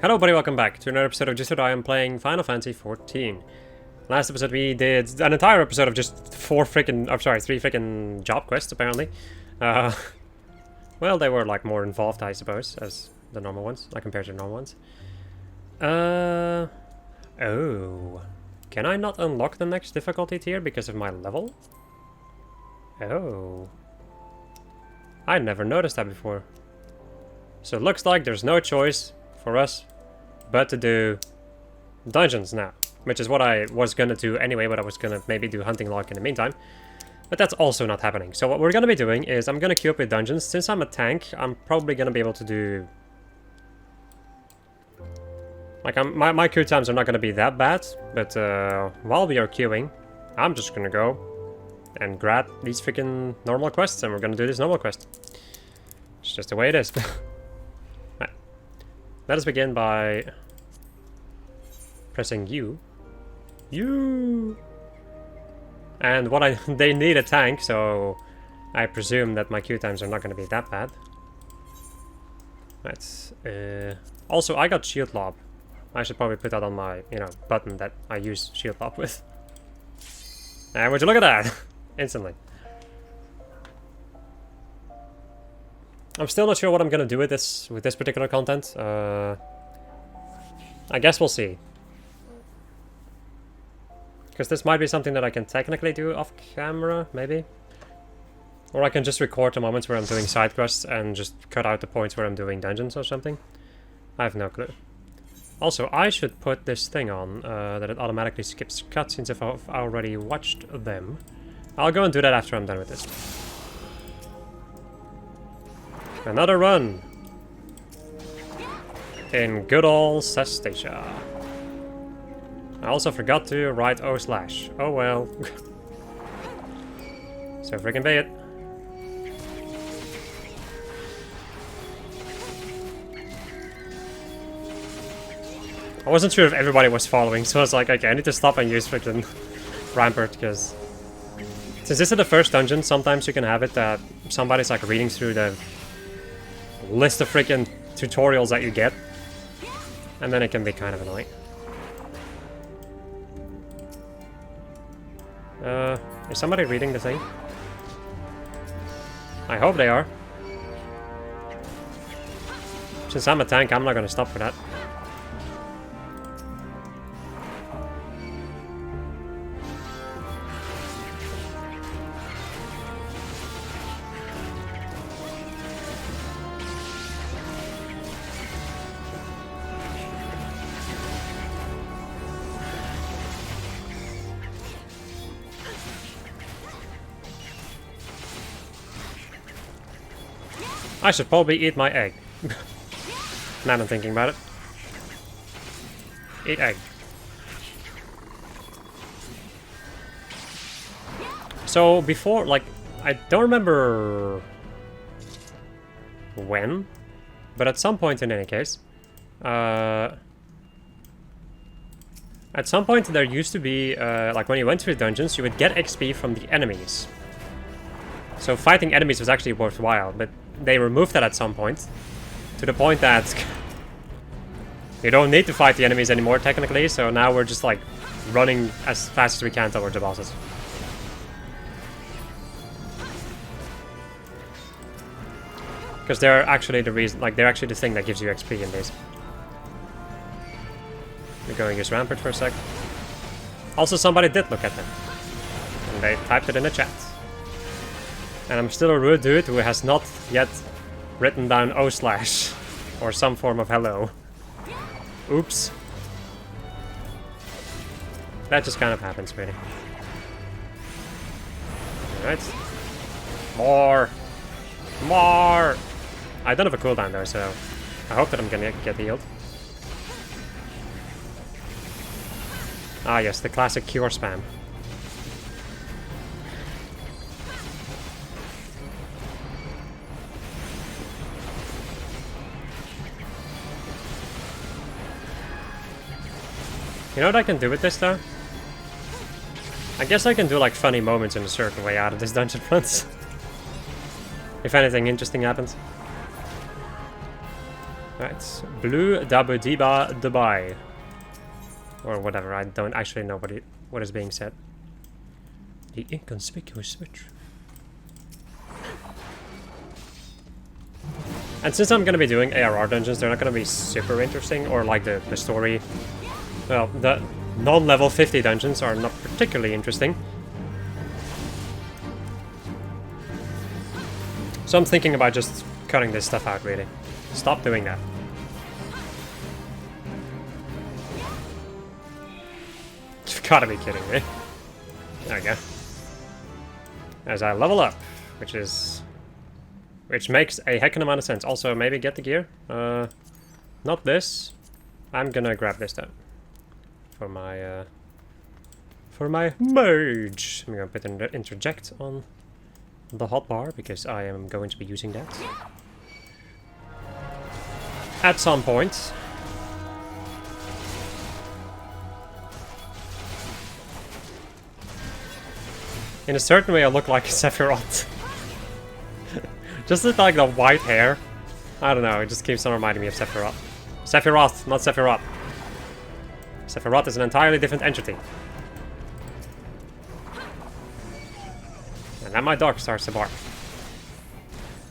Hello everybody, welcome back to another episode of Just What I Am playing Final Fantasy XIV. Last episode we did an entire episode of just three freaking job quests apparently. Well, they were like more involved I suppose, as the normal ones, like compared to the normal ones. Oh. Can I not unlock the next difficulty tier because of my level? Oh. I never noticed that before. So it looks like there's no choice for us but to do dungeons now, which is what I was gonna do anyway, but I was gonna maybe do hunting log in the meantime, but that's also not happening. So what we're gonna be doing is I'm gonna queue up with dungeons. Since I'm a tank, I'm probably gonna be able to do like my queue times are not gonna be that bad, but while we are queuing, I'm just gonna go and grab these freaking normal quests, and we're gonna do this normal quest. It's just the way it is. Right. Let us begin by pressing U. And they need a tank, so I presume that my queue times are not going to be that bad. Right. Also, I got shield lob. I should probably put that on my, button that I use shield lob with. And would you look at that? Instantly. I'm still not sure what I'm gonna do with this particular content. I guess we'll see. Because this might be something that I can technically do off camera, maybe. Or I can just record the moments where I'm doing side quests and just cut out the points where I'm doing dungeons or something. I have no clue. Also, I should put this thing on, that it automatically skips cutscenes if I've already watched them. I'll go and do that after I'm done with this. Another run! In good old Sestacia. I also forgot to write O/. Oh well. So freaking be it. I wasn't sure if everybody was following, so I was like, okay, I need to stop and use freaking Rampart, because since this is the first dungeon, sometimes you can have it that somebody's like reading through the list of freaking tutorials that you get, and then it can be kind of annoying. Is somebody reading the thing? I hope they are. Since I'm a tank, I'm not gonna stop for that. I should probably eat my egg. Now I'm thinking about it. Eat egg. So before, like, I don't remember when, but at some point in any case, at some point there used to be, like when you went through dungeons, you would get XP from the enemies. So fighting enemies was actually worthwhile, but they removed that at some point, to the point that you don't need to fight the enemies anymore technically, so now we're just like running as fast as we can towards the bosses. Because they're actually the reason, like they're actually the thing that gives you XP in this. We're going to use Rampart for a sec. Also, somebody did look at them, and they typed it in the chat. And I'm still a rude dude who has not yet written down O/ or some form of hello. Oops. That just kind of happens, really. Alright. More! More! I don't have a cooldown though, so I hope that I'm gonna get healed. Ah yes, the classic cure spam. You know what I can do with this though? I guess I can do like funny moments in a certain way out of this dungeon once. If anything interesting happens. Right, Blue Dabu Diba Dubai. Or whatever, I don't actually know what is being said. The inconspicuous switch. And since I'm gonna be doing ARR dungeons, they're not gonna be super interesting, or like the story. Well, the non-level 50 dungeons are not particularly interesting. So I'm thinking about just cutting this stuff out, really. Stop doing that. You've gotta be kidding me. There we go. As I level up, which makes a heck of an amount of sense. Also, maybe get the gear. Not this. I'm gonna grab this though. For my merge. I'm gonna put an interject on the hotbar because I am going to be using that at some point. In a certain way, I look like Sephiroth. Just with like the white hair. I don't know, it just keeps on reminding me of Sephiroth. Sephiroth, not Sephiroth. Sephiroth is an entirely different entity. And then my dog starts to bark.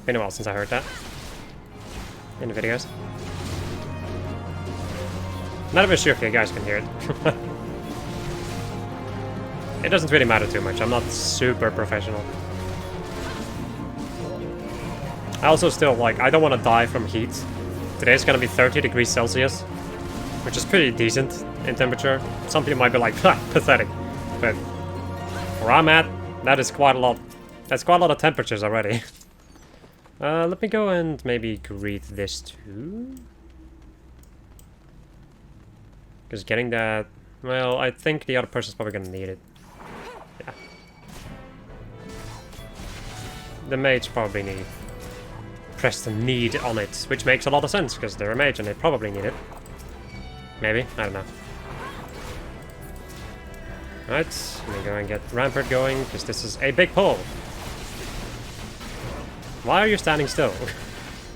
Been a while since I heard that. In the videos. Not even sure if you guys can hear it. It doesn't really matter too much, I'm not super professional. I also still, like, I don't want to die from heat. Today's gonna be 30 degrees Celsius, which is pretty decent in temperature. Some people might be like, ha, pathetic. But where I'm at, that is quite a lot. That's quite a lot of temperatures already. Let me go and maybe greet this too. Because getting that... Well, I think the other person's probably gonna need it. Yeah. The mage probably need... press the need on it, which makes a lot of sense, because they're a mage and they probably need it. Maybe? I don't know. Right, let me go and get Rampart going, because this is a big pull. Why are you standing still?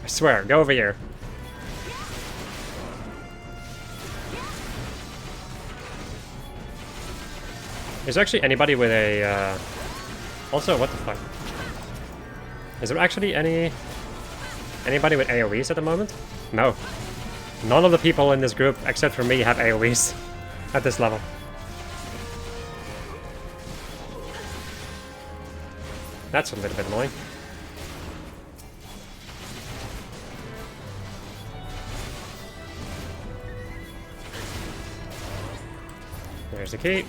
I swear, go over here. Is there actually anybody with a... Also, what the fuck? Is there actually anybody with AoEs at the moment? No. None of the people in this group, except for me, have AoEs at this level. That's a little bit annoying. There's the key.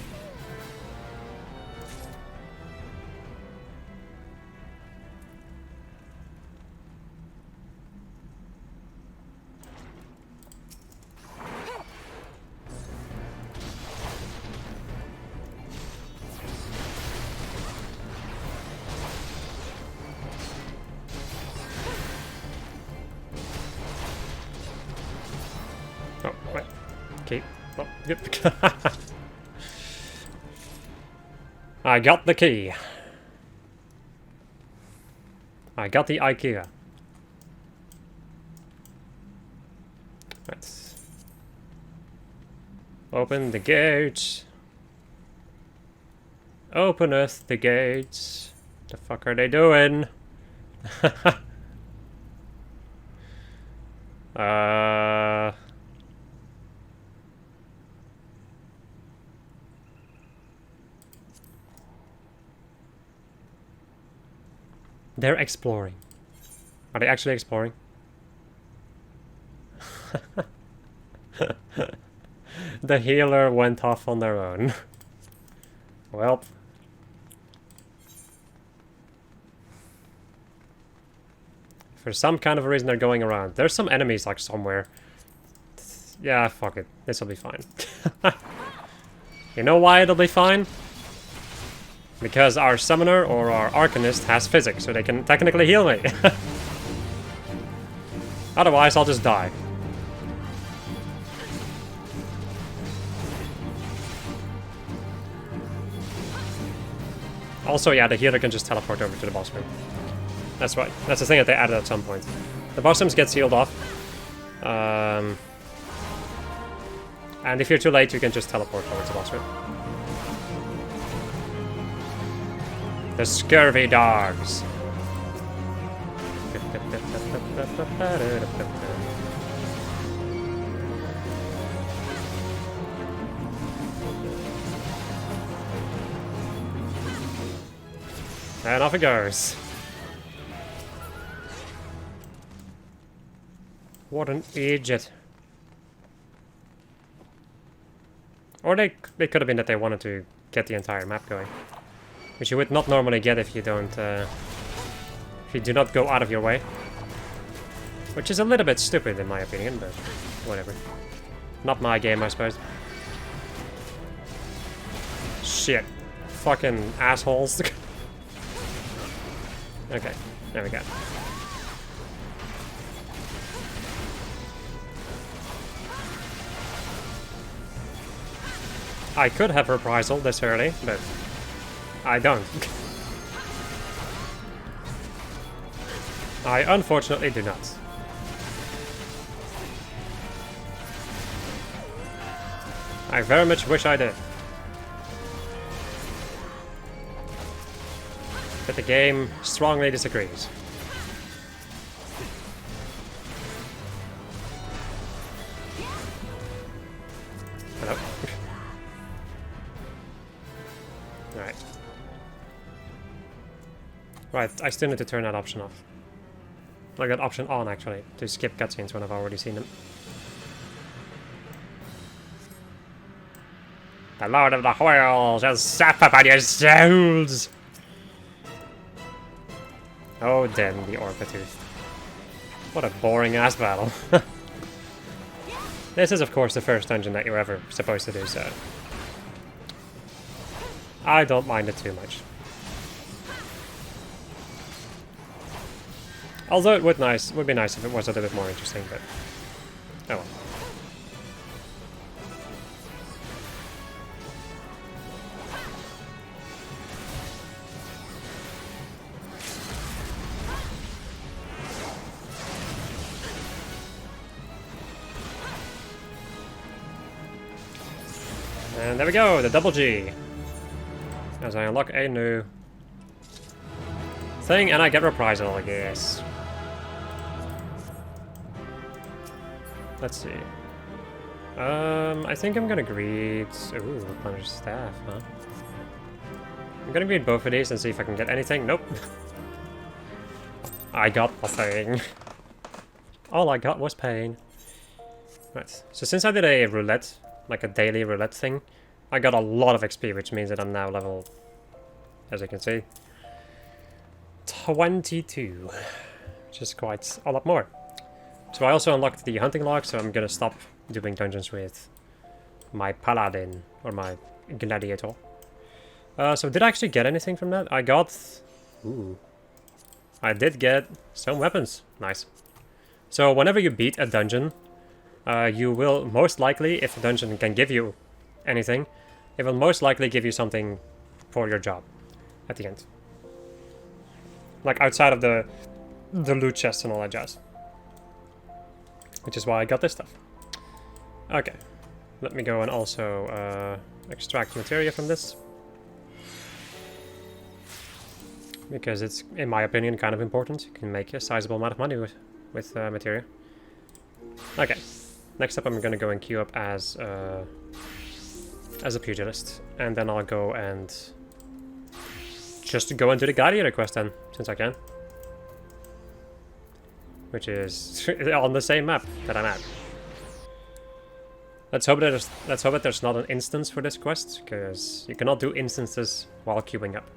Oh, wait. Okay. Oh, yep. I got the key. I got the IKEA. Let's open the gates. Openeth the gates. The fuck are they doing? They're exploring. Are they actually exploring? The healer went off on their own. Well. For some kind of a reason they're going around. There's some enemies like somewhere. Yeah, fuck it. This'll be fine. You know why it'll be fine? Because our summoner or our arcanist has physics, so they can technically heal me. Otherwise, I'll just die. Also, yeah, the healer can just teleport over to the boss room. That's right. That's the thing that they added at some point. The boss rooms get sealed off. And if you're too late, you can just teleport towards the boss room. The scurvy dogs. And off it goes. What an idiot. Or they could have been that they wanted to get the entire map going. Which you would not normally get if you don't, if you do not go out of your way. Which is a little bit stupid in my opinion, but whatever. Not my game, I suppose. Shit. Fucking assholes. Okay, there we go. I could have reprisal this early, but I don't. I unfortunately do not. I very much wish I did. But the game strongly disagrees. Hello. Alright. Right, I still need to turn that option off. Like that option on, actually, to skip cutscenes when I've already seen them. The Lord of the Whirl shall sap upon your souls! Oh, damn, the Orca Tooth. What a boring-ass battle. This is, of course, the first dungeon that you're ever supposed to do, so I don't mind it too much. Although it would be nice if it was a little bit more interesting, but oh well. And there we go, the double G. As I unlock a new thing, and I get reprisal, I guess. Let's see. I think I'm gonna greet... Ooh, Plunder's Staff, huh? I'm gonna greet both of these and see if I can get anything. Nope. I got nothing. All I got was pain. Right, so since I did a roulette, like a daily roulette thing, I got a lot of XP, which means that I'm now level, as you can see, 22, which is quite a lot more. So I also unlocked the hunting log, so I'm gonna stop doing dungeons with my paladin, or my gladiator. So did I actually get anything from that? I got... Ooh. I did get some weapons. Nice. So whenever you beat a dungeon, you will most likely, if the dungeon can give you anything, it will most likely give you something for your job at the end. Like outside of the loot chests and all that jazz. Which is why I got this stuff. Okay. Let me go and also extract materia from this. Because it's, in my opinion, kind of important. You can make a sizable amount of money with materia. Okay. Next up, I'm gonna go and queue up as a pugilist, and then I'll go and just go and do the gladiator quest then, since I can. Which is on the same map that I'm at. Let's hope that there's not an instance for this quest, because you cannot do instances while queuing up.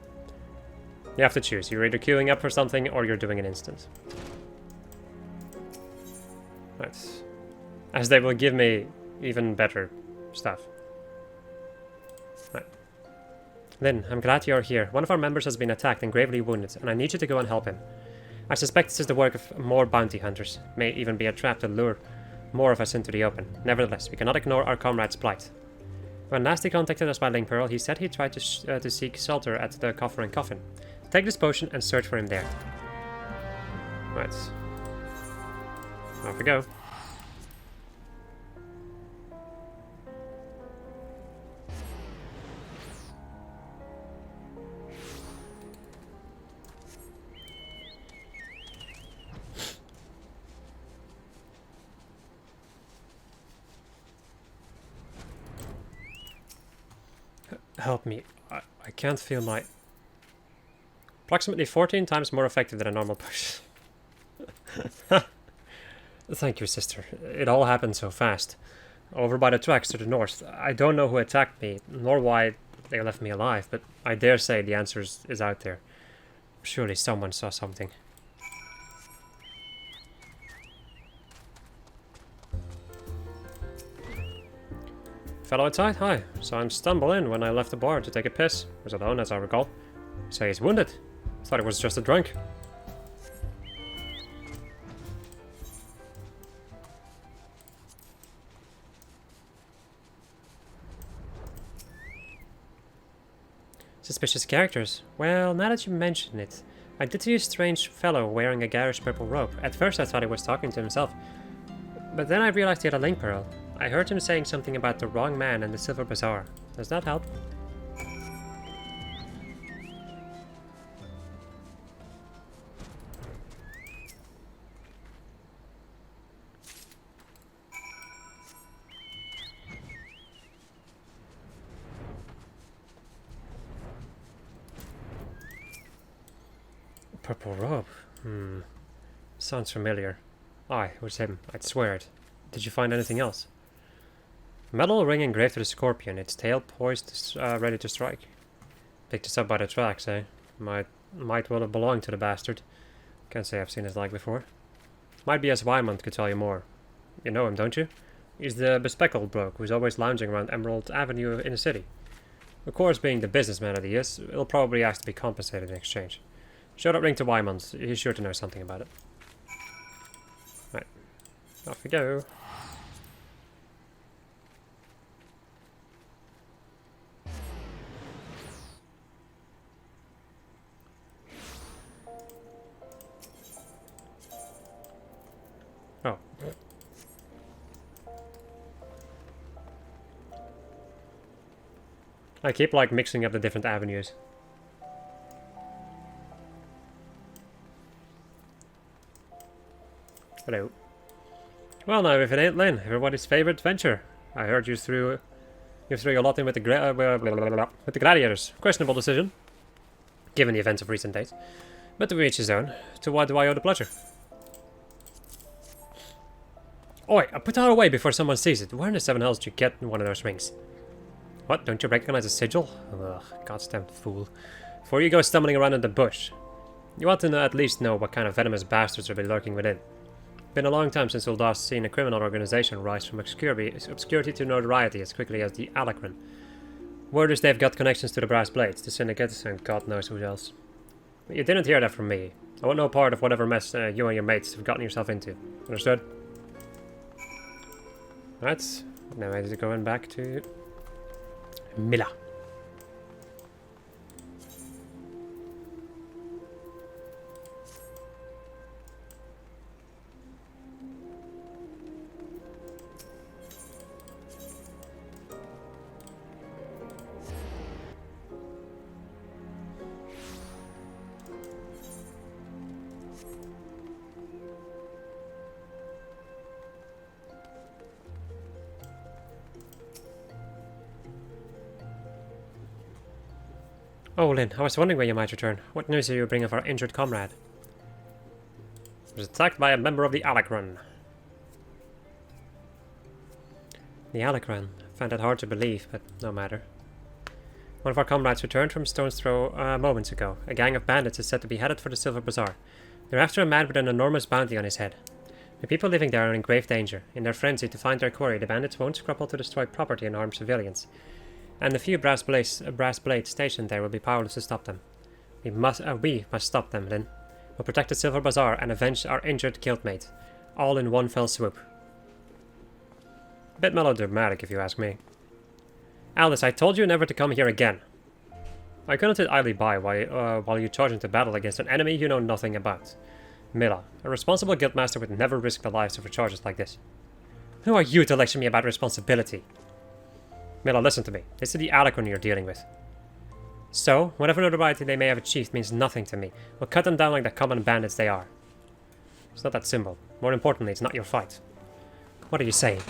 You have to choose. You're either queuing up for something or you're doing an instance. Right. As they will give me even better stuff. Right. Lynn, I'm glad you're here. One of our members has been attacked and gravely wounded, and I need you to go and help him. I suspect this is the work of more bounty hunters. It may even be a trap to lure more of us into the open. Nevertheless, we cannot ignore our comrade's plight. When last he contacted us by Link Pearl, he said he tried to seek shelter at the Coffer and Coffin. Take this potion and search for him there. Right. Off we go. Help me. I can't feel my... Approximately 14 times more effective than a normal push. Thank you, sister. It all happened so fast. Over by the tracks to the north. I don't know who attacked me, nor why they left me alive, but I dare say the answer is out there. Surely someone saw something. Fellow outside? Hi. Saw him stumble in when I left the bar to take a piss. Was alone, as I recall. Say he's wounded. Thought it was just a drunk. Suspicious characters. Well, now that you mention it, I did see a strange fellow wearing a garish purple robe. At first I thought he was talking to himself. But then I realized he had a link pearl. I heard him saying something about the wrong man and the Silver Bazaar. Does that help? Purple robe. Sounds familiar. Aye, it was him. I'd swear it. Did you find anything else? Metal ring engraved with a scorpion, its tail poised, ready to strike. Picked us up by the tracks, eh? Might well have belonged to the bastard. Can't say I've seen his like before. Might be as Wymond could tell you more. You know him, don't you? He's the bespectacled bloke who's always lounging around Emerald Avenue in the city. Of course, being the businessman that he is, he'll probably ask to be compensated in exchange. Show that ring to Wymond. He's sure to know something about it. Right. Off we go. Oh. I keep like mixing up the different avenues. Hello. Well now, if it ain't Lynn, everybody's favorite adventure. I heard you threw a lot in with the gladiators. Questionable decision, given the events of recent days. But to each his own. To what do I owe the pleasure? Oi, I put that away before someone sees it. Where in the seven hells did you get one of those rings? What, don't you recognize a sigil? Ugh, goddamn fool. Before you go stumbling around in the bush, you ought to at least know what kind of venomous bastards will be lurking within. Been a long time since we've last seen a criminal organization rise from obscurity to notoriety as quickly as the Alacran. Word is they've got connections to the Brass Blades, the Syndicate, and God knows who else. But you didn't hear that from me. I want no part of whatever mess you and your mates have gotten yourself into. Understood? Right, now we're going back to Mila. Oh, Lynn, I was wondering when you might return. What news do you bring of our injured comrade? He was attacked by a member of the Alacran. The Alacran. Found that hard to believe, but no matter. One of our comrades returned from Stone's Throw moments ago. A gang of bandits is said to be headed for the Silver Bazaar. They're after a man with an enormous bounty on his head. The people living there are in grave danger. In their frenzy to find their quarry, the bandits won't scruple to destroy property and harm civilians. And the few brass blades stationed there will be powerless to stop them. We must stop them, Lynn. We'll protect the Silver Bazaar and avenge our injured guildmate. All in one fell swoop. A bit melodramatic, if you ask me. Alice, I told you never to come here again. I couldn't sit idly by while you charge into battle against an enemy you know nothing about. Mila, a responsible guildmaster would never risk the lives over charges like this. Who are you to lecture me about responsibility? Mila, listen to me. This is the Alacran you're dealing with. So, whatever notoriety they may have achieved means nothing to me. We'll cut them down like the common bandits they are. It's not that simple. More importantly, it's not your fight. What are you saying?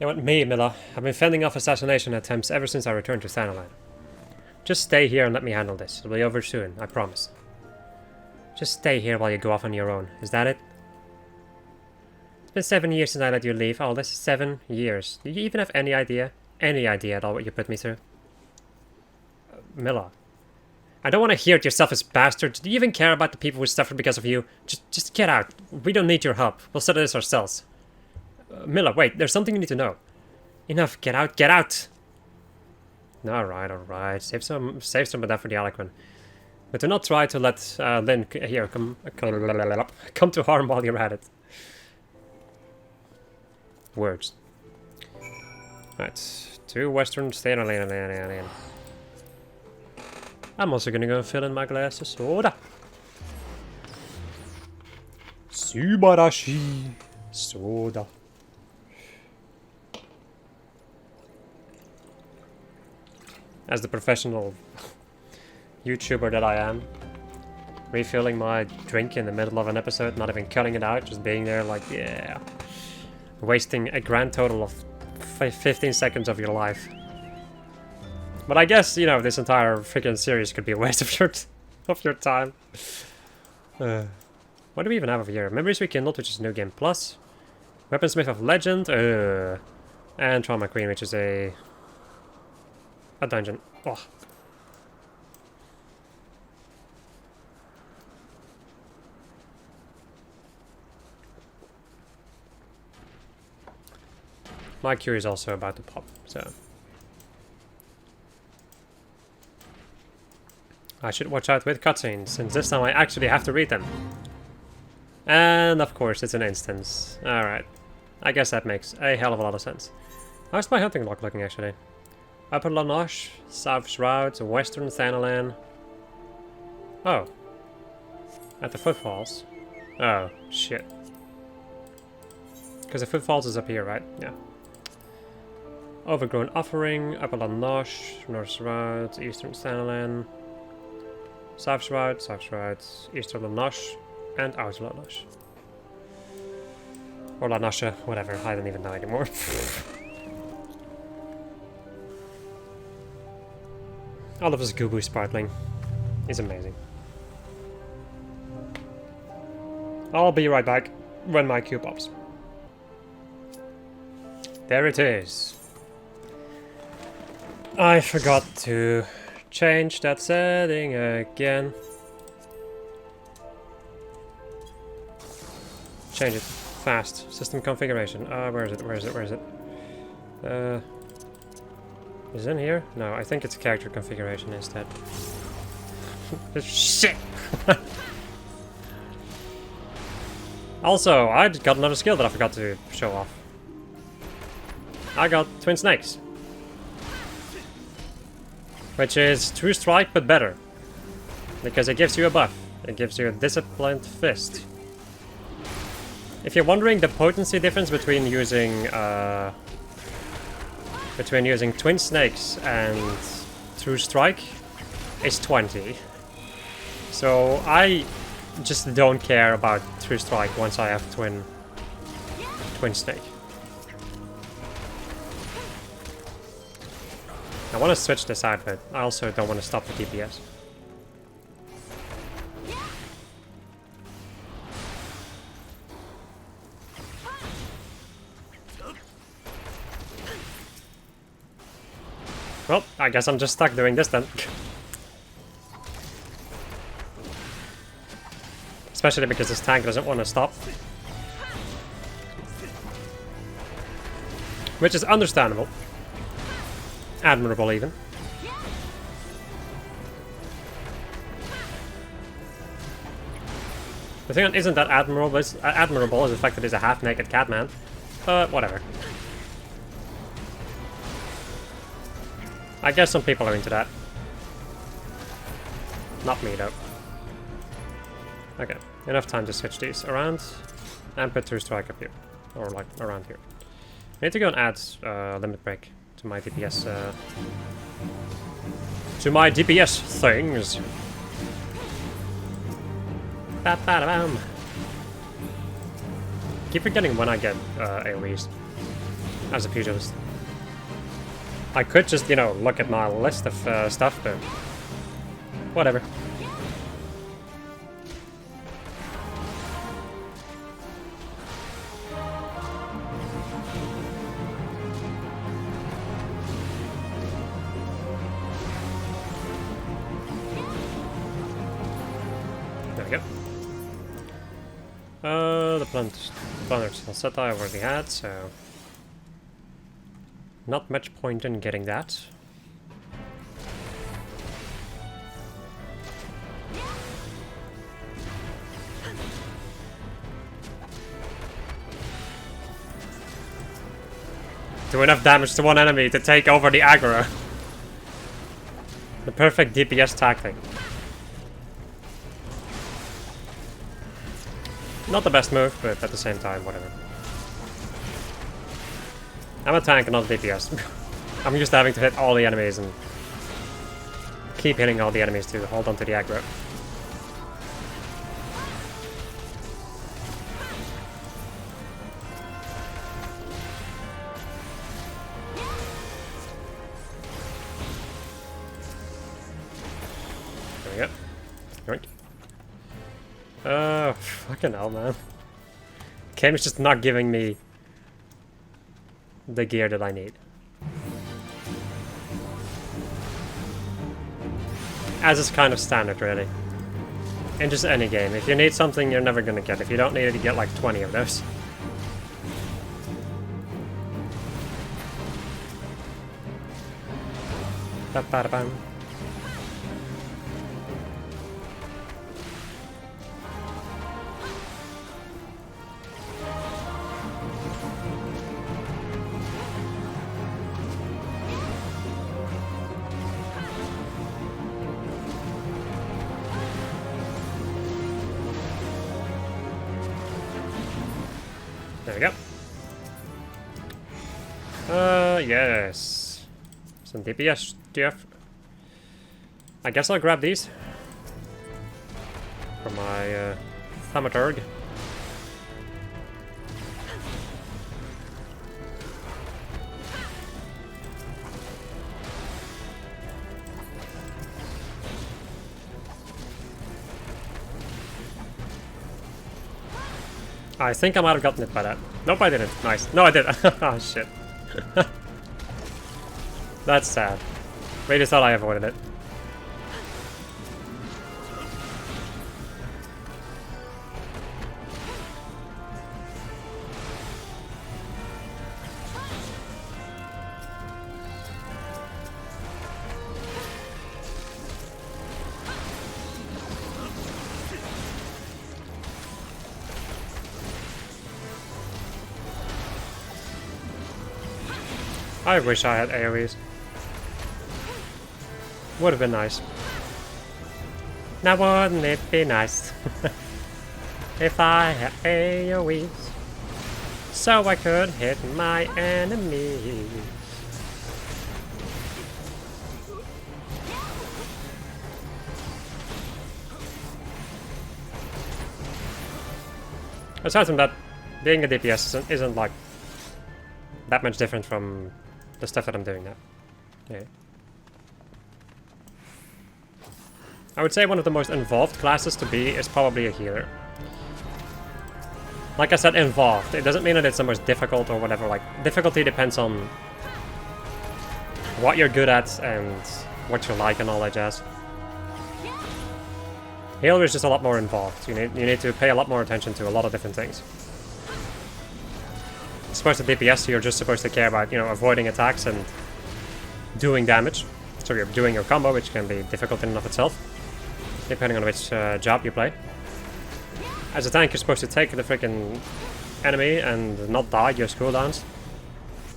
You want me, Milla? I've been fending off assassination attempts ever since I returned to Thanalan. Just stay here and let me handle this. It'll be over soon, I promise. Just stay here while you go off on your own. Is that it? It's been 7 years since I let you leave. Oh, this is 7 years. Do you even have any idea? Any idea at all what you put me through? Milla. I don't want to hear it, you selfish bastard. Do you even care about the people who suffered because of you? Just get out. We don't need your help. We'll settle this ourselves. Milla, wait. There's something you need to know. Enough. Get out. Get out. Alright. Save some of that for the Alacran. But do not try to let Lynn here come to harm while you're at it. Words. Right. 2 Western State Lane. I'm also gonna go fill in my glass of soda. Subarashi soda. As the professional YouTuber that I am, refilling my drink in the middle of an episode, not even cutting it out, just being there like, yeah. Wasting a grand total of 15 seconds of your life. But I guess, you know, this entire freaking series could be a waste of your time. What do we even have over here? Memories Rekindled, which is New Game Plus. Weaponsmith of Legend. And Trauma Queen, which is a dungeon. Oh. My queue is also about to pop, so I should watch out with cutscenes, since this time I actually have to read them. And of course it's an instance. Alright. I guess that makes a hell of a lot of sense. How's my hunting log looking actually? Upper Lanoche, South Shroud, Western Thanalan. Oh. At the Footfalls. Oh, shit. Because the Footfalls is up here, right? Yeah. Overgrown Offering, Upper Lanoche, North Shroud, Eastern Thanalan. South Shroud, Eastern Lanoche, and Outer Lanoche. Or Lanoche, whatever, I don't even know anymore. All of this goo-goo sparkling is amazing. I'll be right back when my queue pops. There it is. I forgot to change that setting again. Change it fast. System configuration. Where is it? Is it in here? No, I think it's character configuration instead. Shit! Also, I got another skill that I forgot to show off. I got Twin Snakes. Which is True Strike, but better. Because it gives you a buff. It gives you a Disciplined Fist. If you're wondering the potency difference between using Twin Snakes and True Strike, is 20. So I just don't care about True Strike once I have Twin Snake. I want to switch this out, but I also don't want to stop the DPS. Well, I guess I'm just stuck doing this then. Especially because this tank doesn't want to stop. Which is understandable. Admirable, even. The thing that isn't that admirable is the fact that he's a half-naked catman. Whatever. I guess some people are into that. Not me, though. Okay, enough time to switch these around and put True Strike up here. Or, like, around here. I need to go and add Limit Break to my DPS, things. Keep forgetting when I get AoEs. as a pugilist. I could just, you know, look at my list of stuff, but whatever. There we go. The plundered falsetta I already had, so not much point in getting that. Do enough damage to one enemy to take over the aggro. The perfect DPS tactic. Not the best move, but at the same time, whatever. I'm a tank and not a DPS. I'm used to having to hit all the enemies and keep hitting all the enemies to hold on to the aggro. There we go. Yoink. Fucking hell, man. Game is just not giving me the gear that I need. As is kind of standard, really. In just any game. If you need something, you're never gonna get. If you don't need it, you get like 20 of those. Ba-ba-da-bam. There we go. Yes. Some DPS stuff. I guess I'll grab these for my thaumaturg. I think I might have gotten it by that. Nope, I didn't. Nice. No, I did. Oh, shit. That's sad. Really thought I avoided it. I wish I had AoEs. Would have been nice. Now wouldn't it be nice if I had AoEs so I could hit my enemies. Aside from that, being a DPS isn't like that much different from the stuff that I'm doing now. Yeah. I would say one of the most involved classes to be is probably a healer. Like I said, involved. It doesn't mean that it's the most difficult or whatever. Like, difficulty depends on what you're good at and what you like and all that jazz. Healer is just a lot more involved. You need to pay a lot more attention to a lot of different things. As opposed to DPS, you're just supposed to care about, you know, avoiding attacks and doing damage. So you're doing your combo, which can be difficult in and of itself, depending on which job you play. As a tank, you're supposed to take the freaking enemy and not die, use cooldowns.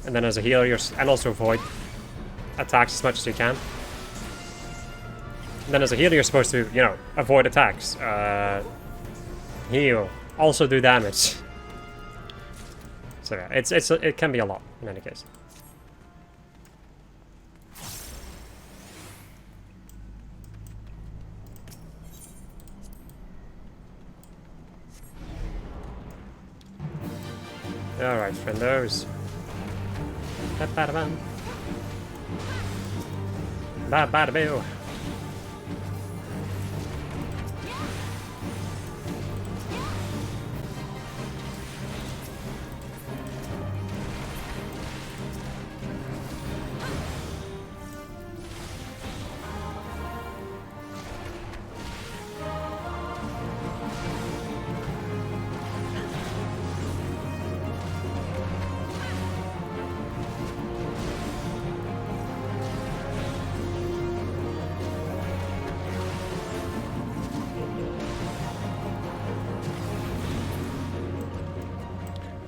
And then as a healer, and also avoid attacks as much as you can. And then as a healer, you're supposed to, you know, avoid attacks, heal, also do damage. So yeah, it can be a lot in any case. Alright, friendos. Ba-ba-da-bum. Ba-ba-da-boo.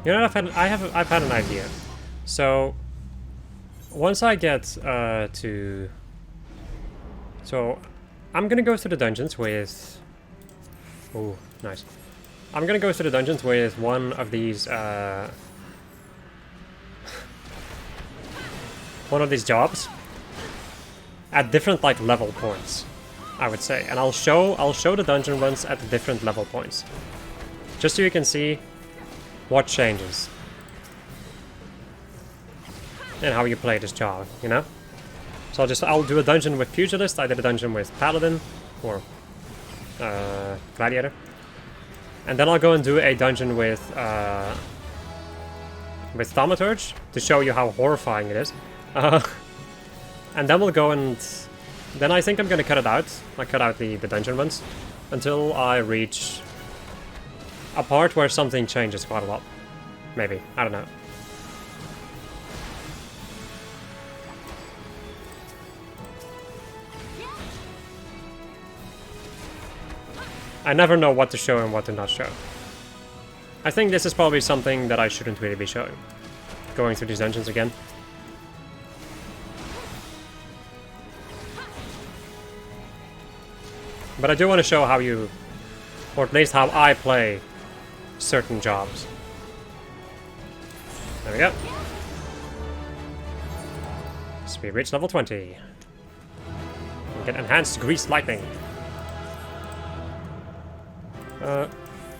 You know, I've had an idea. So once I get to, so I'm gonna go through the dungeons with. Oh, nice. I'm gonna go through the dungeons with one of these one of these jobs at different like level points, I would say, and I'll show the dungeon runs at the different level points, just so you can see what changes and how you play this job, you know? So I'll do a dungeon with Pugilist, I did a dungeon with Paladin, or Gladiator. And then I'll go and do a dungeon with Thaumaturge, to show you how horrifying it is. And then we'll go and... Then I think I'm gonna cut it out. I cut out the dungeon runs, until I reach a part where something changes quite a lot. Maybe. I don't know. I never know what to show and what to not show. I think this is probably something that I shouldn't really be showing. Going through these dungeons again. But I do want to show how you, or at least how I play certain jobs. There we go. So we reach level 20. We get enhanced grease lightning.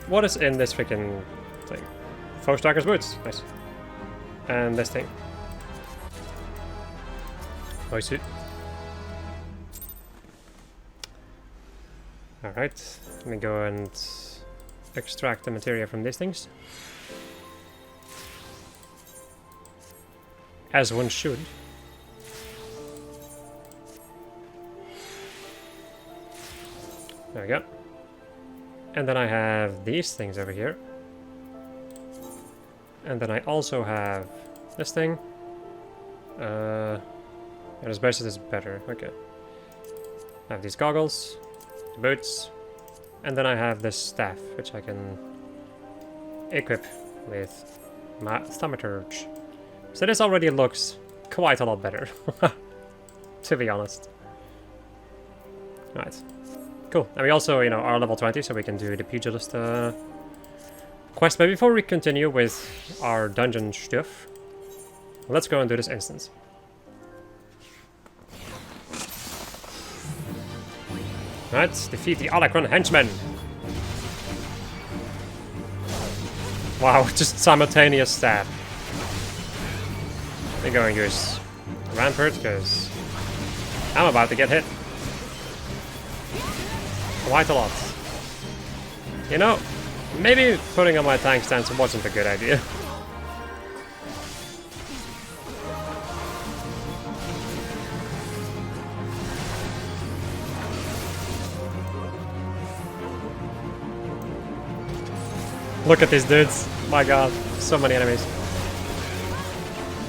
What is in this freaking thing? Foe Striker's Boots. Nice. And this thing. Oh, suit. Alright. Let me go and extract the materia from these things. As one should. There we go. And then I have these things over here. And then I also have this thing. Yeah, this bracelet is better. Okay. I have these goggles, the boots, and then I have this staff, which I can equip with my Thaumaturge. So this already looks quite a lot better, to be honest. Right. Cool. And we also, you know, are level 20, so we can do the Pugilist quest. But before we continue with our dungeon stuff, let's go and do this instance. Right, defeat the Alacran henchmen. Wow, just simultaneous stab. We're going to use Rampart because I'm about to get hit. Quite a lot. You know, maybe putting on my tank stance wasn't a good idea. Look at these dudes. My god, so many enemies.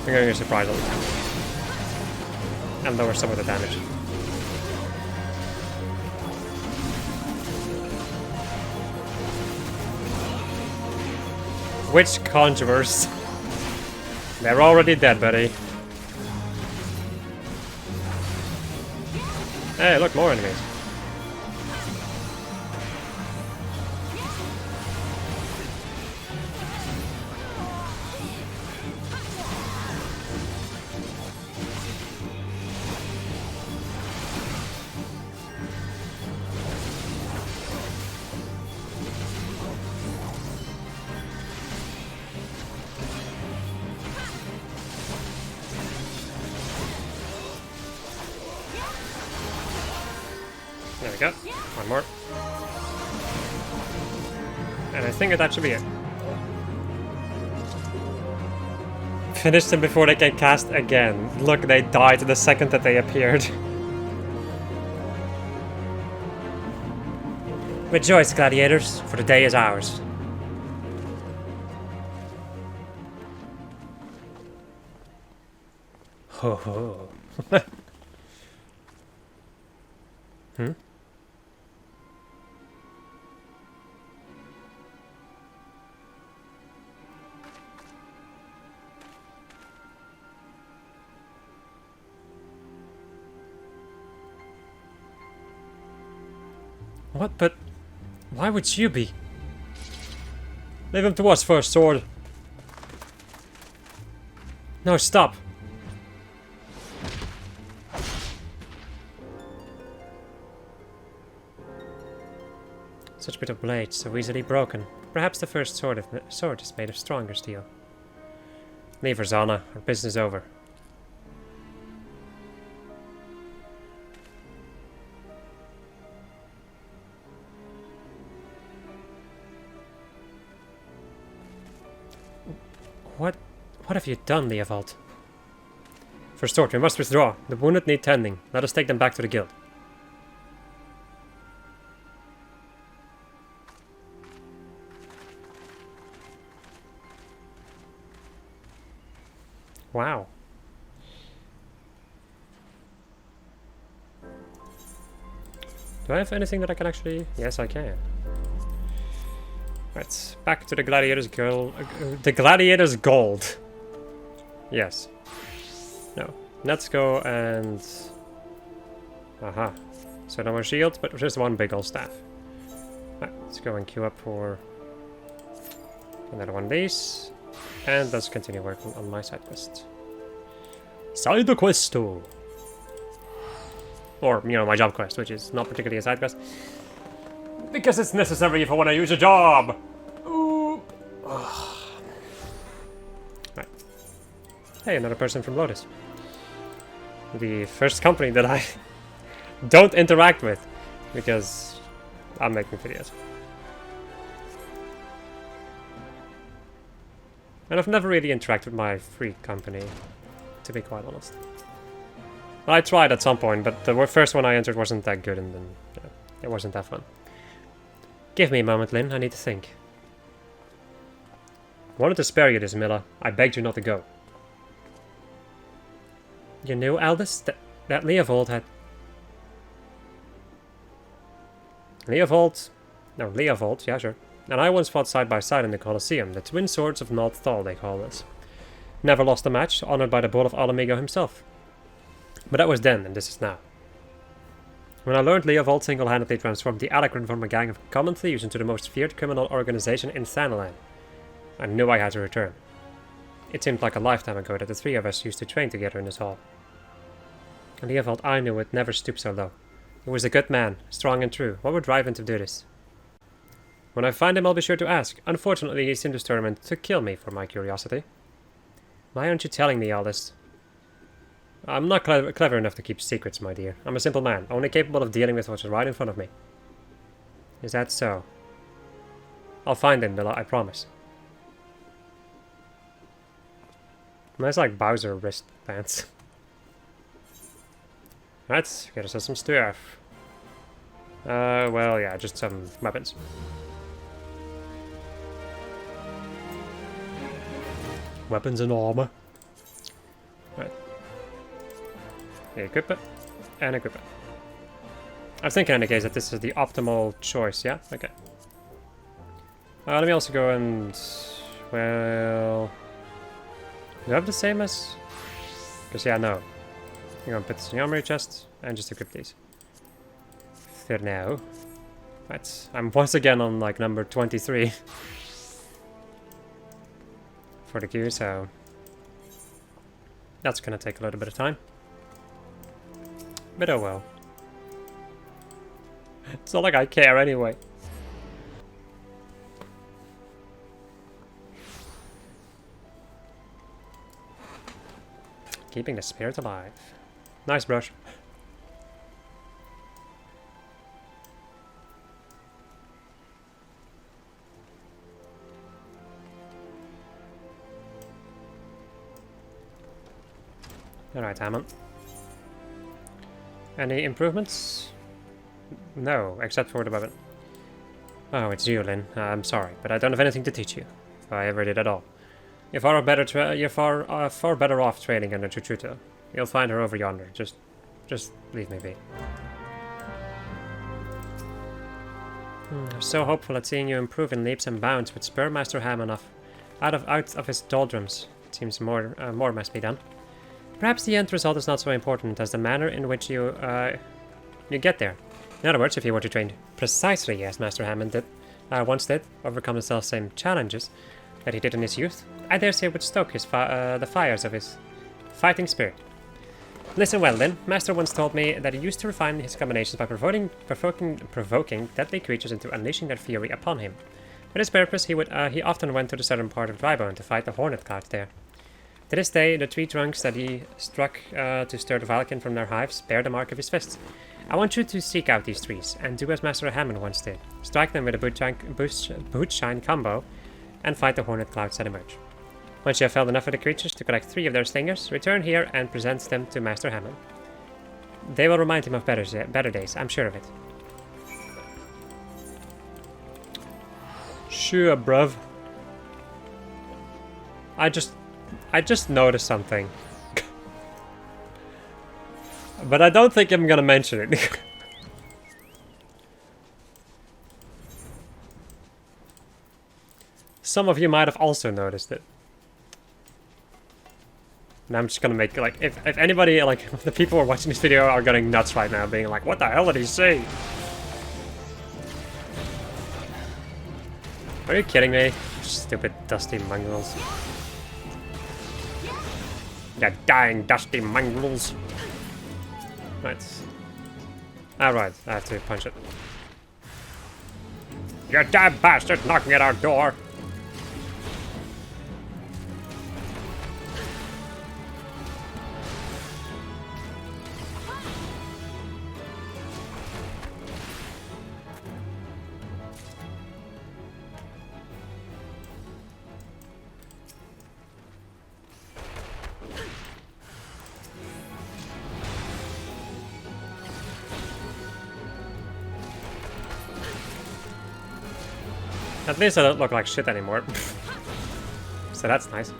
I'm going to surprise them. And lower some of the damage. Which conjurers? They're already dead, buddy. Hey, look, more enemies. we go. One more. And I think that should be it. Finished them before they can cast again. Look, they died the second that they appeared. Rejoice, gladiators, for the day is ours. Ho ho. Hmm? What? But why would you be? Leave him to us first, sword. No, stop. Such bit of blade, so easily broken. Perhaps the first sword is made of stronger steel. Leave her, Zana. Our business is over. What have you done, Leovold? First sword, we must withdraw. The wounded need tending. Let us take them back to the guild. Wow. Do I have anything that I can actually... Yes, I can. Right, back to the gladiator's gold. The gladiator's gold. Yes. No. Let's go and... Aha. So no more shield, but just one big old staff. Right, let's go and queue up for another one of these. And let's continue working on my side quest. Side quest 2. Or, you know, my job quest, which is not particularly a side quest. Because it's necessary if I want to use a job! Ooh. Right. Hey, another person from Lotus. The first company that I don't interact with. Because I'm making videos. And I've never really interacted with my free company, to be quite honest. I tried at some point, but the first one I entered wasn't that good, and then it wasn't that fun. Give me a moment, Lynn. I need to think. I wanted to spare you this, Milla. I begged you not to go. You knew, Aldous, that Leovold had... Leovold? No, Leovold, yeah, sure. And I once fought side by side in the Colosseum, the twin swords of Nod Thal, they call us. Never lost a match, honored by the bull of Alamigo himself. But that was then, and this is now. When I learned Leovold single-handedly transformed the Alacran from a gang of common thieves into the most feared criminal organization in Thanalan, I knew I had to return. It seemed like a lifetime ago that the three of us used to train together in this hall. And Leovold I knew would never stoop so low. He was a good man, strong and true. What would drive him to do this? When I find him, I'll be sure to ask. Unfortunately, he seemed determined to kill me for my curiosity. Why aren't you telling me all this? I'm not clever enough to keep secrets, my dear. I'm a simple man, only capable of dealing with what's right in front of me. Is that so? I'll find him, Milla, I promise. Nice, like, Bowser wristbands. Let's get us some stuff. Well, yeah, just some weapons. Weapons and armor. Right. Equip it. And equip it. I was thinking in any case that this is the optimal choice, yeah? Okay. Let me also go and... Well... Do I have the same as... Because, yeah, no. I'm gonna put this in the armory chest and just equip these. For now. Right. I'm once again on, like, number 23. For the queue, so... That's gonna take a little bit of time. But oh well. It's not like I care anyway. Keeping the spirit alive. Nice brush. Alright, Hammond. Any improvements? No, except for the weapon. Oh, it's you, Lynn. I'm sorry, but I don't have anything to teach you. If I ever did at all. You're far better off training under Chuchuto. You'll find her over yonder. Just leave me be. I was so hopeful at seeing you improve in leaps and bounds with Spurmaster Hammond out of his doldrums. It seems more must be done. Perhaps the end result is not so important as the manner in which you get there. In other words, if you were to train precisely as Master Hammond once did, overcome the self-same challenges that he did in his youth, I dare say it would stoke the fires of his fighting spirit. Listen well, Lynn. Master once told me that he used to refine his combinations by provoking deadly creatures into unleashing their fury upon him. For this purpose, he often went to the southern part of Reborn to fight the hornet clouds there. To this day, the tree trunks that he struck to stir the Valken from their hives bear the mark of his fists. I want you to seek out these trees and do as Master Hammond once did. Strike them with a boot-shine combo and fight the hornet clouds that emerge. Once you have felled enough of the creatures to collect 3 of their stingers, return here and present them to Master Hammond. They will remind him of better days, I'm sure of it. Sure, bruv. I just noticed something. But I don't think I'm gonna mention it. Some of you might have also noticed it. And I'm just gonna make, like, if anybody, like, the people who are watching this video are getting nuts right now, being like, what the hell did he say? Are you kidding me? Stupid dusty mongrels. You dying dusty mongrels. Right. Alright, I have to punch it. You damn bastard knocking at our door! At least I don't look like shit anymore. So that's nice.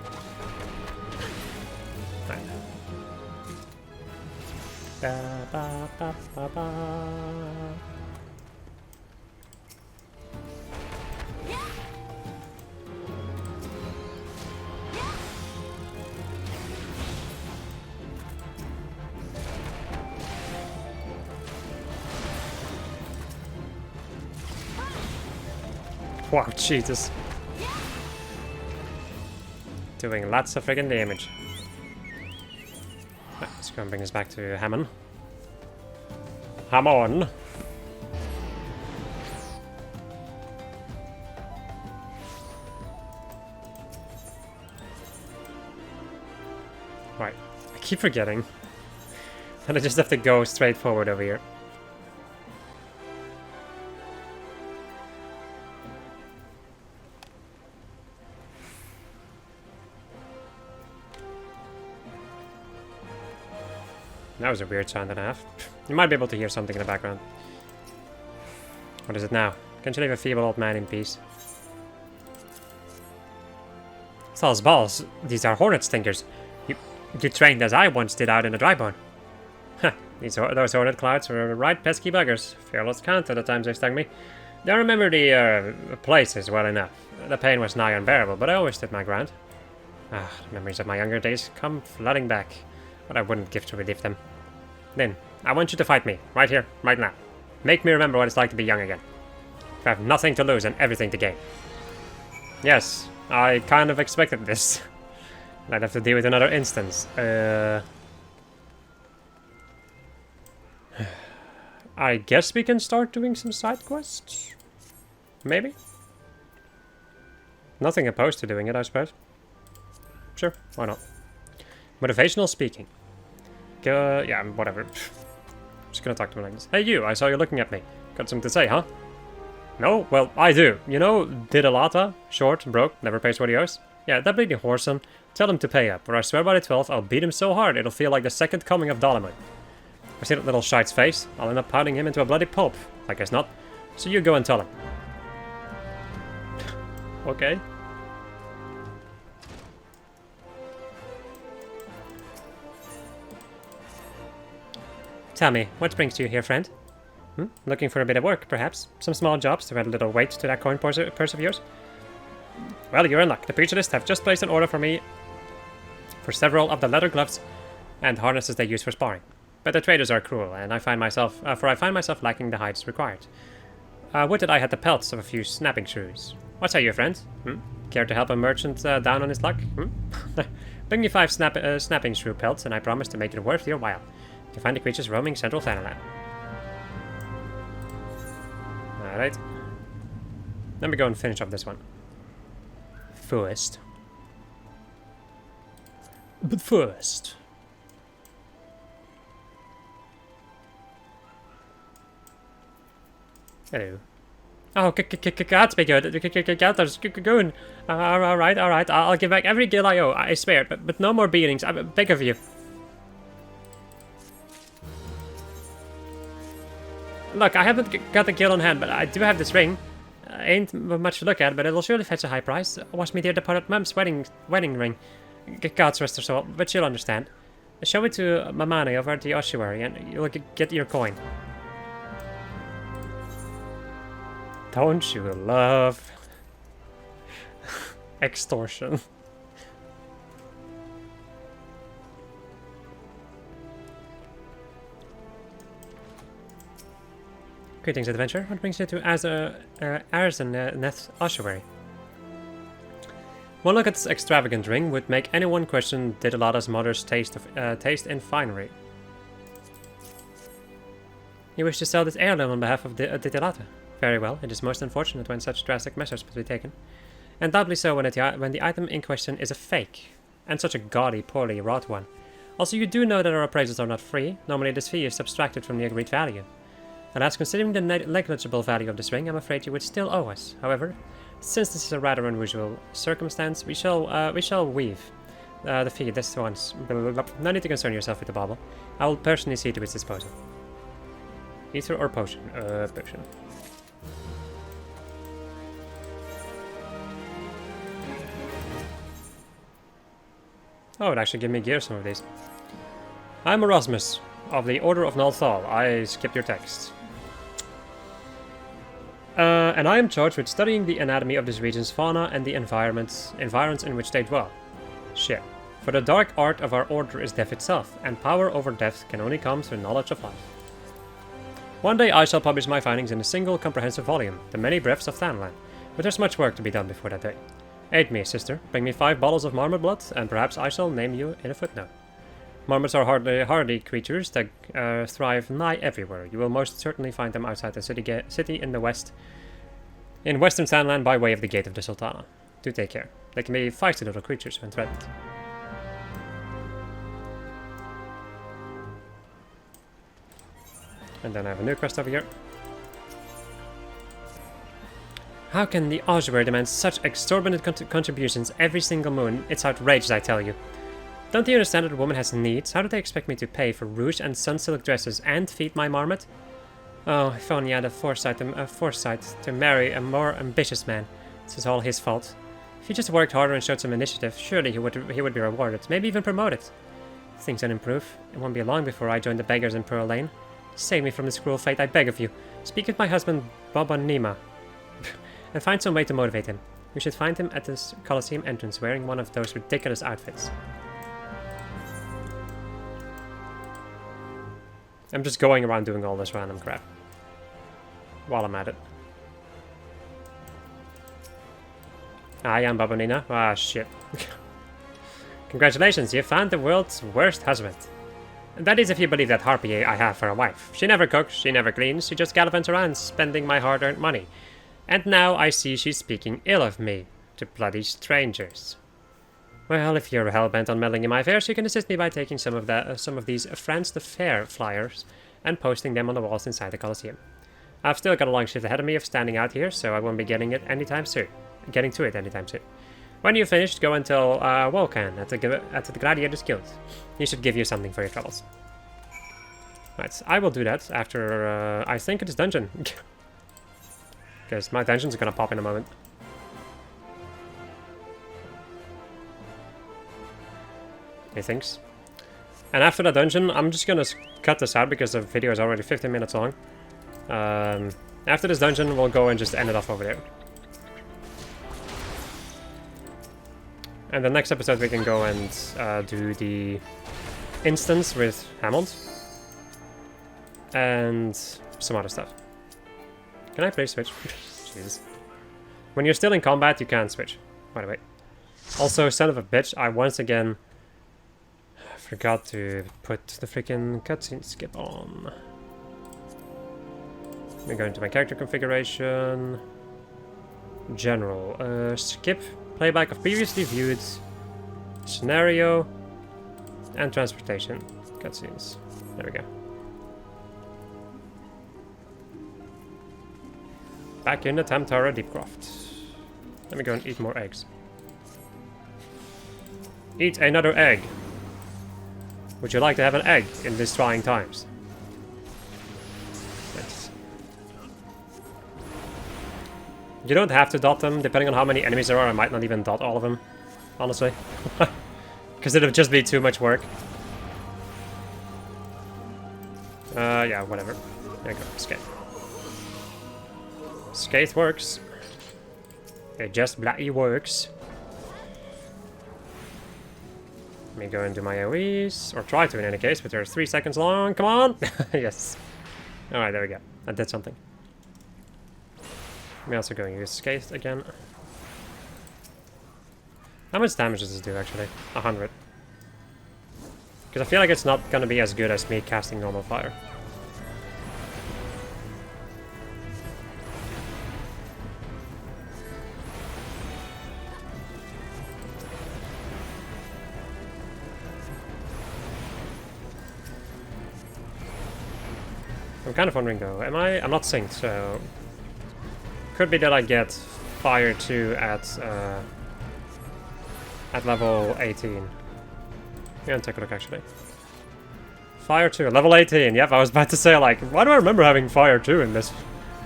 Right. Ba, ba, ba, ba, ba. Wow, Jesus. Doing lots of friggin' damage. Right, let's go and bring this back to Hammond. Hammond! Right, I keep forgetting. And I just have to go straight forward over here. That was a weird sound and a half. You might be able to hear something in the background. What is it now? Can't you leave a feeble old man in peace? Sal's balls, these are hornet stinkers. You trained as I once did out in the Reborn. Huh, those hornet clouds were right pesky buggers. Fearless count at the times they stung me. I remember the places well enough. The pain was nigh unbearable, but I always stood my ground. Ah, the memories of my younger days come flooding back. What I wouldn't give to relive them. Lynn, I want you to fight me, right here, right now. Make me remember what it's like to be young again. I have nothing to lose and everything to gain. Yes, I kind of expected this. I'd have to deal with another instance. I guess we can start doing some side quests? Maybe? Nothing opposed to doing it, I suppose. Sure, why not? Motivational speaking. Yeah, whatever. Just gonna talk to him like this. Hey you, I saw you looking at me. Got something to say, huh? No? Well, I do. You know, did a lata, short, broke, never pays what he owes? Yeah, that bleeding whoreson Tell him to pay up, or I swear by the 12th I'll beat him so hard it'll feel like the second coming of Dolomite. I see that little shite's face. I'll end up pounding him into a bloody pulp. I guess not. So you go and tell him. Okay. Tell me, what brings you here, friend? Looking for a bit of work, perhaps? Some small jobs to add a little weight to that coin purse of yours? Well, you're in luck. The pugilists have just placed an order for me for several of the leather gloves and harnesses they use for sparring. But the traders are cruel, and I find myself lacking the hides required. Would that I had the pelts of a few snapping shrews. What say you, friend? Care to help a merchant down on his luck? Bring me 5 snapping shrew pelts, and I promise to make it worth your while. You can find the creatures roaming central Thanalan. Alright. Let me go and finish off this one. First. But first. Hello. Oh, Godspeed, Goon. Alright. I'll give back every gil I owe, I swear, but no more beatings, I beg of you. Look, I haven't got the gil on hand, but I do have this ring. Ain't much to look at, but it'll surely fetch a high price. Watch me dear depart at Mum's wedding ring. God's rest her soul, but she'll understand. Show it to Mamani over at the ossuary, and you'll get your coin. Don't you love extortion? Greetings, adventure. What brings you to Arzeneth Ossuary? One look at this extravagant ring would make anyone question Didalata's mother's taste in finery. You wish to sell this heirloom on behalf of Didalata? Very well. It is most unfortunate when such drastic measures must be taken, and doubly so when the item in question is a fake, and such a gaudy, poorly wrought one. Also, you do know that our appraisals are not free. Normally, this fee is subtracted from the agreed value. Alas, considering the negligible value of this ring, I'm afraid you would still owe us. However, since this is a rather unusual circumstance, we shall weave the fee this once. No need to concern yourself with the bauble. I will personally see to its disposal. Ether or potion? Potion. Oh, it actually gave me gear some of these. I'm Erasmus, of the Order of Nalthal. I skipped your text. And I am charged with studying the anatomy of this region's fauna and the environs in which they dwell. Shit. For the dark art of our order is death itself, and power over death can only come through knowledge of life. One day I shall publish my findings in a single comprehensive volume, The Many Breaths of Thanalan, but there's much work to be done before that day. Aid me, sister. Bring me 5 bottles of marmot blood, and perhaps I shall name you in a footnote. Marmots are hardy creatures that thrive nigh everywhere. You will most certainly find them outside the city in the west, in western Thanalan by way of the Gate of the Sultana. Do take care. They can be feisty little creatures when threatened. And then I have a new quest over here. How can the ossuary demand such exorbitant contributions every single moon? It's outrageous, I tell you. Don't you understand that a woman has needs? How do they expect me to pay for rouge and sun-silk dresses and feed my marmot? Oh, if only I had a foresight to marry a more ambitious man. This is all his fault. If he just worked harder and showed some initiative, surely he would be rewarded, maybe even promoted. If things don't improve, it won't be long before I join the beggars in Pearl Lane. Save me from this cruel fate, I beg of you. Speak with my husband, Bobanima, and find some way to motivate him. You should find him at this Colosseum entrance wearing one of those ridiculous outfits. I'm just going around doing all this random crap while I'm at it. I am Babanina. Ah, shit. Congratulations, you found the world's worst husband. That is if you believe that harpy I have for a wife. She never cooks, she never cleans, she just gallivants around spending my hard-earned money. And now I see she's speaking ill of me to bloody strangers. Well, if you're hell-bent on meddling in my affairs, you can assist me by taking some of these France the Fair flyers and posting them on the walls inside the Colosseum. I've still got a long shift ahead of me of standing out here, so I won't be getting to it anytime soon. When you're finished, go and tell Vulcan at the Gladiators Guild. He should give you something for your troubles. Right, I will do that after I think it is dungeon. Because my dungeons are gonna pop in a moment. He thinks. And after that dungeon, I'm just gonna cut this out because the video is already 15 minutes long. After this dungeon, we'll go and just end it off over there. And the next episode we can go and do the instance with Hammond. And some other stuff. Can I please switch? Jesus. When you're still in combat, you can't switch. By the way. Also, son of a bitch, I once again forgot to put the freaking cutscene skip on. Let me go into my character configuration. General. Skip. Playback of previously viewed. Scenario. And transportation. Cutscenes. There we go. Back in the Tamtara Deepcroft. Let me go and eat more eggs. Eat another egg. Would you like to have an egg in these trying times? Yes. You don't have to dot them. Depending on how many enemies there are, I might not even dot all of them. Honestly. Because it would just be too much work. Yeah, whatever. There you go. Skate. Skate works. It just bloody works. Let me go and do my AoEs, or try to in any case, but they're 3 seconds long. Come on! Yes. Alright, there we go. I did something. I'm also going to use Skate again. How much damage does this do, actually? 100. Because I feel like it's not going to be as good as me casting normal fire. I'm kind of wondering though, I'm not synced, so could be that I get Fire 2 at level 18. I'm gonna take a look actually. Fire 2, level 18, yep, I was about to say like, why do I remember having Fire 2 in this,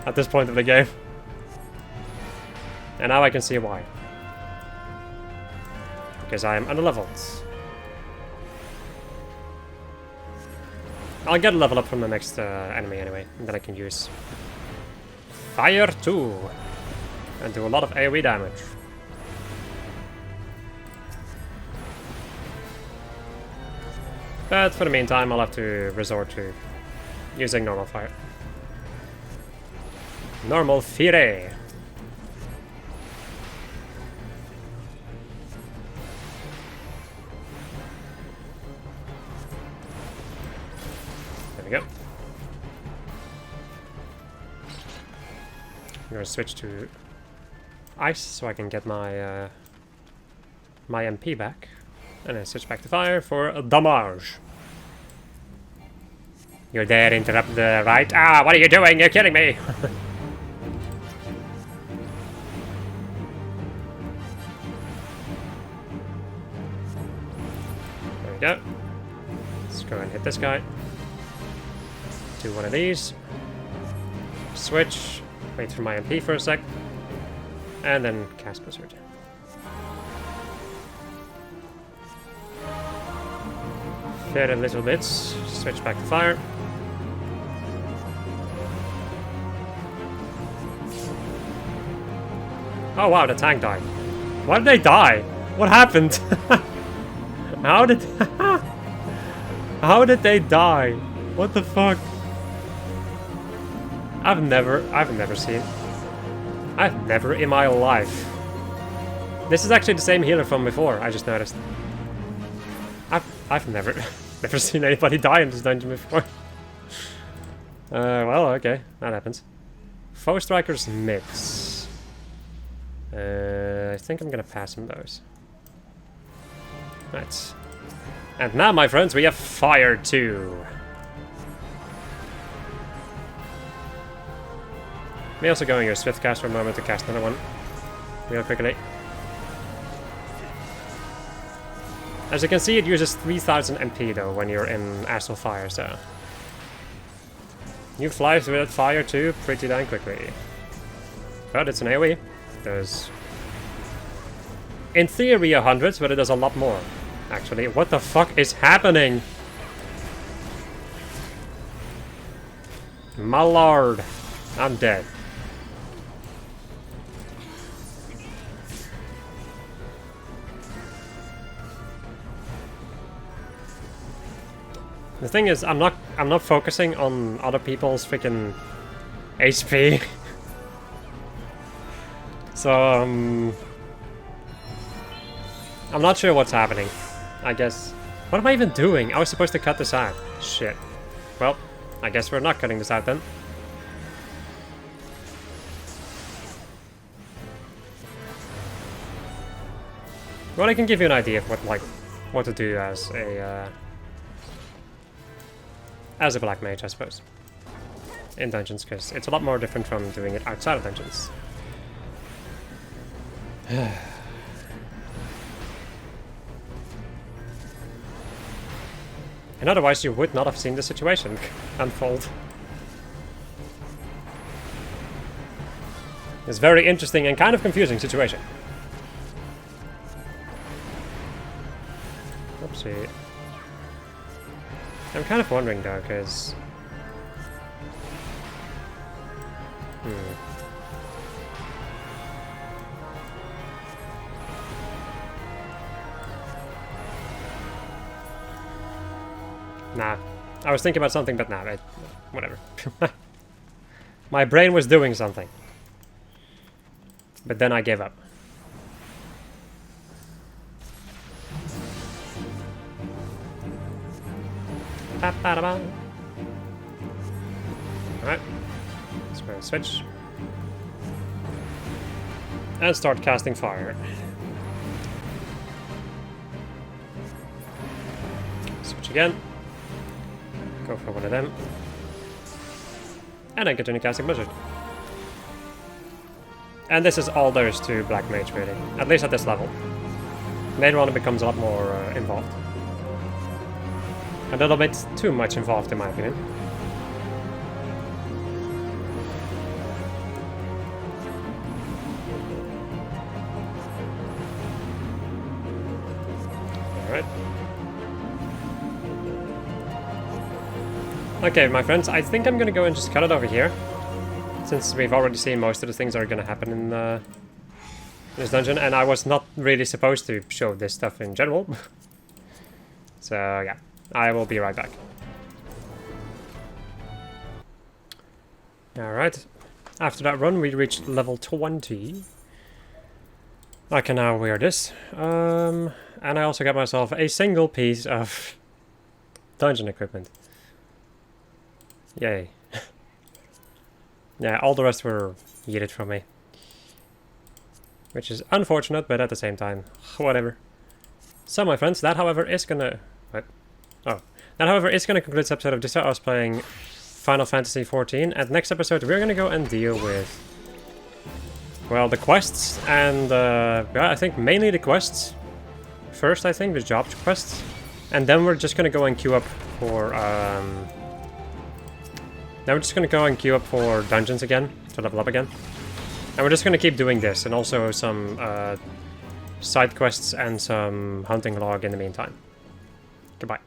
at this point of the game? And now I can see why. Because I am underleveled. I'll get a level up from the next enemy anyway, and then I can use Fire 2 and do a lot of AoE damage. But for the meantime, I'll have to resort to using normal fire. Normal fire. There we go. I'm gonna switch to ice so I can get my my MP back, and then switch back to fire for damage. You're there to interrupt the right. Ah, what are you doing? You're kidding me. There we go. Let's go and hit this guy. Do one of these. Switch. Wait for my MP for a sec. And then cast Blizzard. Fair a little bit. Switch back to fire. Oh wow, the tank died. Why did they die? What happened? How did How did they die? What the fuck? I've never in my life. This is actually the same healer from before, I just noticed. I've never seen anybody die in this dungeon before. Well, okay, that happens. Foe strikers mix. I think I'm gonna pass him those. Right. And now, my friends, we have Fire 2. May also go in your Swift cast for a moment to cast another one. Real quickly. As you can see, it uses 3000 MP though when you're in Astral Fire, so... You fly through that fire too pretty damn quickly. But it's an AoE. There's... in theory 100, but it does a lot more. Actually, what the fuck is happening? My lord. I'm dead. The thing is, I'm not focusing on other people's freaking HP. So I'm not sure what's happening. I guess. What am I even doing? I was supposed to cut this out. Shit. Well, I guess we're not cutting this out then. Well, I can give you an idea of what to do as a black mage, I suppose, in dungeons, because it's a lot more different from doing it outside of dungeons. And otherwise you would not have seen the situation unfold. It's a very interesting and kind of confusing situation. Oopsie. I'm kind of wondering though, because... Nah. I was thinking about something, but nah, whatever. My brain was doing something. But then I gave up. Alright. Let's go and switch. And start casting fire. Switch again. Go for one of them. And then continue casting Blizzard. And this is all there is to Black Mage, really. At least at this level. Later on it becomes a lot more involved. A little bit too much involved, in my opinion. Alright. Okay, my friends, I think I'm gonna go and just cut it over here. Since we've already seen most of the things that are gonna happen in this dungeon, and I was not really supposed to show this stuff in general. So, yeah. I will be right back. Alright. After that run, we reached level 20. I can now wear this. And I also got myself a single piece of dungeon equipment. Yay. Yeah, all the rest were yeeted from me. Which is unfortunate, but at the same time, whatever. So, my friends, that, however, is gonna... What? Oh. That, however, is gonna conclude this episode of this. I was playing Final Fantasy XIV, and next episode we're gonna go and deal with... well, the quests, and, yeah, I think mainly the quests. First, I think, the job quests. And then we're just gonna go and queue up for, Then we're just gonna go and queue up for dungeons again, to level up again. And we're just gonna keep doing this, and also some side quests and some hunting log in the meantime. Goodbye.